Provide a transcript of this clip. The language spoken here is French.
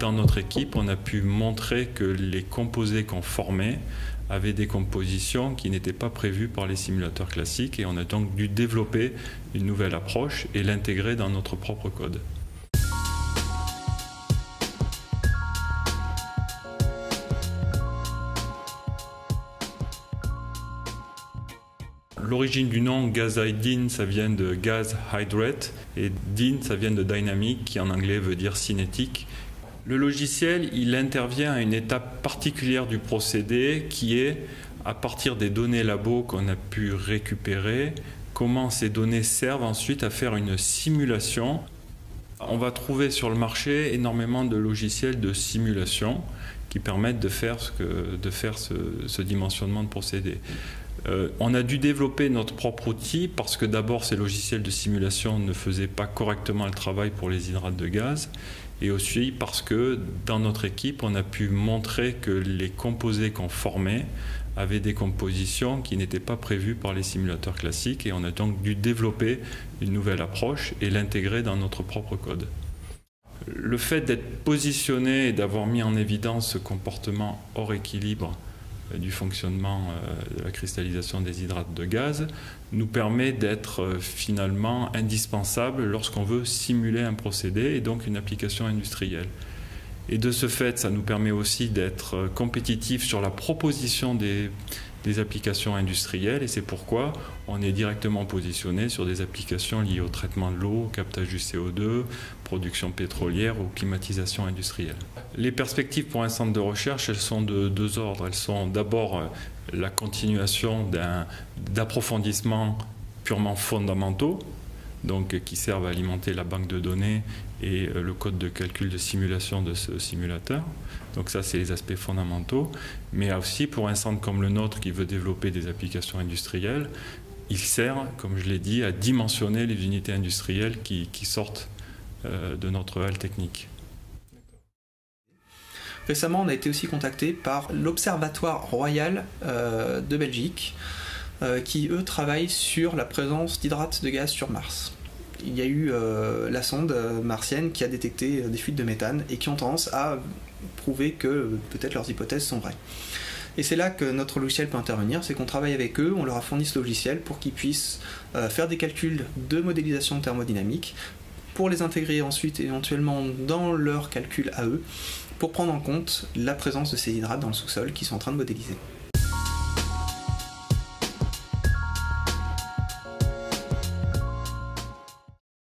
dans notre équipe, on a pu montrer que les composés qu'on formait avaient des compositions qui n'étaient pas prévues par les simulateurs classiques, et on a donc dû développer une nouvelle approche et l'intégrer dans notre propre code. L'origine du nom GasIDyn, ça vient de Gas Hydrate, et Dyn, ça vient de Dynamic, qui en anglais veut dire cinétique. Le logiciel, il intervient à une étape particulière du procédé qui est, à partir des données labo qu'on a pu récupérer, comment ces données servent ensuite à faire une simulation. On va trouver sur le marché énormément de logiciels de simulation qui permettent de faire ce dimensionnement de procédé. On a dû développer notre propre outil parce que d'abord ces logiciels de simulation ne faisaient pas correctement le travail pour les hydrates de gaz, et aussi parce que dans notre équipe on a pu montrer que les composés qu'on formait avaient des compositions qui n'étaient pas prévues par les simulateurs classiques, et on a donc dû développer une nouvelle approche et l'intégrer dans notre propre code. Le fait d'être positionné et d'avoir mis en évidence ce comportement hors équilibre du fonctionnement de la cristallisation des hydrates de gaz nous permet d'être finalement indispensable lorsqu'on veut simuler un procédé et donc une application industrielle. Et de ce fait, ça nous permet aussi d'être compétitifs sur la proposition des applications industrielles, et c'est pourquoi on est directement positionné sur des applications liées au traitement de l'eau, au captage du CO2, production pétrolière ou climatisation industrielle. Les perspectives pour un centre de recherche, elles sont de deux ordres. Elles sont d'abord la continuation d'approfondissements purement fondamentaux, donc qui servent à alimenter la banque de données et le code de calcul de simulation de ce simulateur. Donc ça, c'est les aspects fondamentaux. Mais aussi pour un centre comme le nôtre qui veut développer des applications industrielles, il sert, comme je l'ai dit, à dimensionner les unités industrielles qui sortent de notre halle technique. Récemment, on a été aussi contacté par l'Observatoire Royal de Belgique, qui, eux, travaillent sur la présence d'hydrates de gaz sur Mars. Il y a eu la sonde martienne qui a détecté des fuites de méthane et qui ont tendance à prouver que peut-être leurs hypothèses sont vraies. Et c'est là que notre logiciel peut intervenir, c'est qu'on travaille avec eux, on leur a fourni ce logiciel pour qu'ils puissent faire des calculs de modélisation thermodynamique, pour les intégrer ensuite éventuellement dans leurs calculs à eux, pour prendre en compte la présence de ces hydrates dans le sous-sol qu'ils sont en train de modéliser.